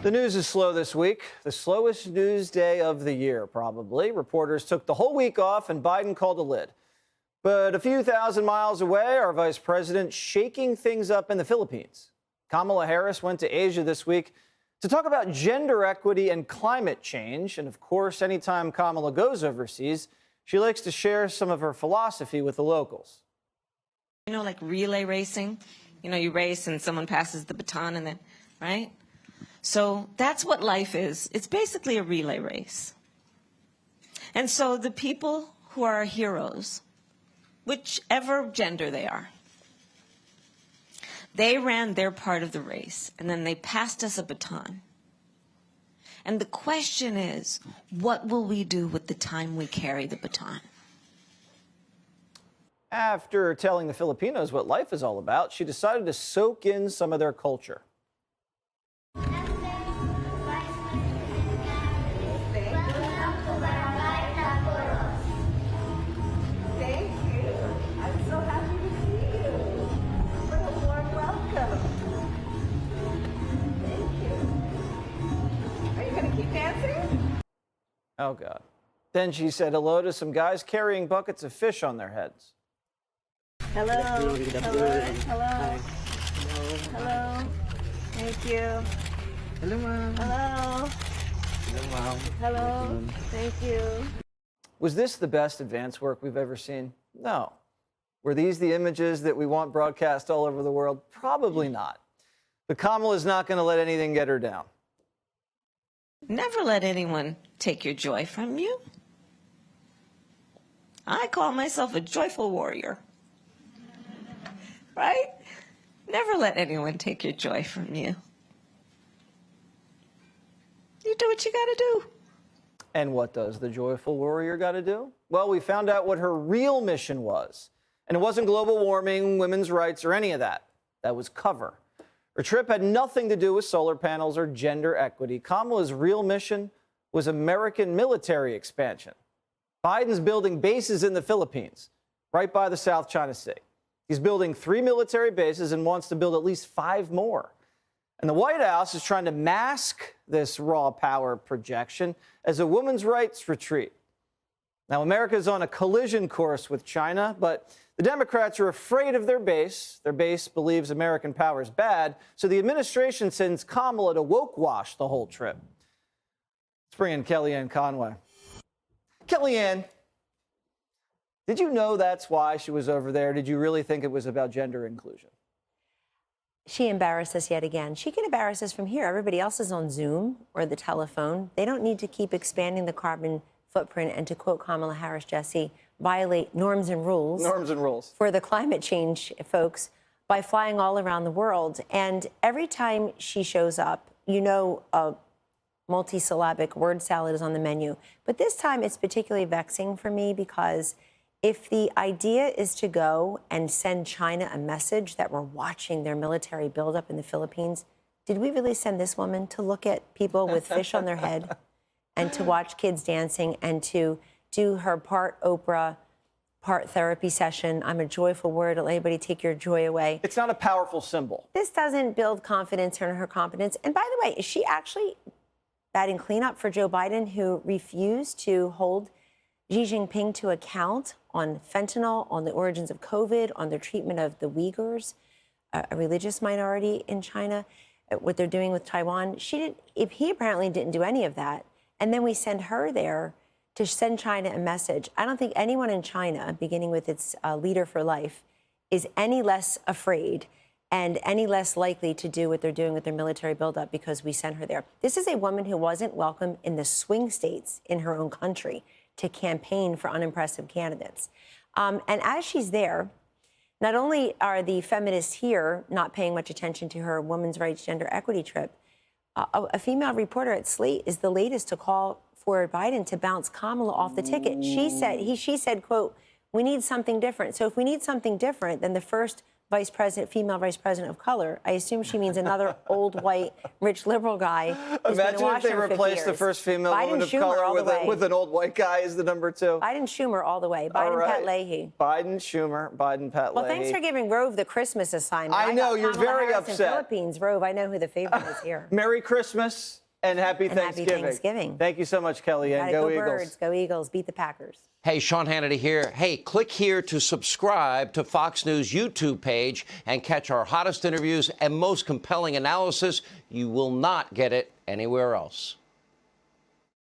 The news is slow this week, the slowest news day of the year, probably. Reporters took the whole week off and Biden called a lid. But a few thousand miles away, our vice president shaking things up in the Philippines. Kamala Harris went to Asia this week to talk about gender equity and climate change. And of course, anytime Kamala goes overseas, she likes to share some of her philosophy with the locals. You know, like relay racing, you race and someone passes the baton and then, right? So that's what life is. It's basically a relay race. And so the people who are our heroes, whichever gender they are, they ran their part of the race, and then they passed us a baton. And the question is, what will we do with the time we carry the baton? After telling the Filipinos what life is all about, she decided to soak in some of their culture. Oh, God. Then she said hello to some guys carrying buckets of fish on their heads. Hello. Hello. Hello. Hello. Thank you. Hello, Mom. Hello. Hello, Mom. Hello. Thank you. Was this the best advance work we've ever seen? No. Were these the images that we want broadcast all over the world? Probably not. But Kamala's not going to let anything get her down. Never let anyone take your joy from you. I call myself a joyful warrior. Right? Never let anyone take your joy from you. You do what you got to do. And what does the joyful warrior got to do? Well, we found out what her real mission was. And it wasn't global warming, women's rights, or any of that. That was cover. Her trip had nothing to do with solar panels or gender equity. Kamala's real mission was American military expansion. Biden's building bases in the Philippines, right by the South China Sea. He's building 3 military bases and wants to build at least 5 more. And the White House is trying to mask this raw power projection as a women's rights retreat. Now, America is on a collision course with China, but the Democrats are afraid of their base. Their base believes American power is bad, so the administration sends Kamala to woke wash the whole trip. Let's bring in Kellyanne Conway. Kellyanne, did you know that's why she was over there? Did you really think it was about gender inclusion? She embarrassed us yet again. She can embarrass us from here. Everybody else is on Zoom or the telephone. They don't need to keep expanding the carbon footprint and, to quote Kamala Harris, Jesse, violate norms and rules. Norms and rules. For the climate change folks by flying all around the world. And every time she shows up, a multisyllabic word salad is on the menu. But this time it's particularly vexing for me because if the idea is to go and send China a message that we're watching their military buildup in the Philippines, did we really send this woman to look at people with fish on their head and to watch kids dancing and to do her part Oprah, part therapy session? I'm a joyful warrior. Don't let anybody take your joy away. It's not a powerful symbol. This doesn't build confidence in her competence. And by the way, is she actually batting cleanup for Joe Biden, who refused to hold Xi Jinping to account on fentanyl, on the origins of COVID, on their treatment of the Uyghurs, a religious minority in China, what they're doing with Taiwan? He apparently didn't do any of that. And then we send her there to send China a message. I don't think anyone in China, beginning with its leader for life, is any less afraid and any less likely to do what they're doing with their military buildup because we sent her there. This is a woman who wasn't welcome in the swing states in her own country to campaign for unimpressive candidates. And as she's there, not only are the feminists here not paying much attention to her women's rights, gender equity trip, a female reporter at Slate is the latest to call for Biden to bounce Kamala off the ticket. She said, quote, "We need something different." So if we need something different, then the first female vice president of color. I assume she means another old, white, rich liberal guy. Who's been in Imagine if they Washington for 50 replaced the years. first female Biden, woman of Schumer color all the way. with an old white guy as the number 2. Biden, Schumer all the way. All Biden, right. Pat Leahy. Biden, Schumer, Biden, Pat Well, Leahy. thanks for giving Rove the Christmas assignment. I know, got you're Kamala very Harris in upset. Philippines, Rove. I know who the favorite is here. Merry Christmas and happy And happy Thanksgiving. Thanksgiving. Thank you so much, Kellyanne. Gotta Go go Eagles. Birds, go Eagles, beat the Packers. Hey, Sean Hannity here. Hey, click here to subscribe to Fox News YouTube page and catch our hottest interviews and most compelling analysis. You will not get it anywhere else.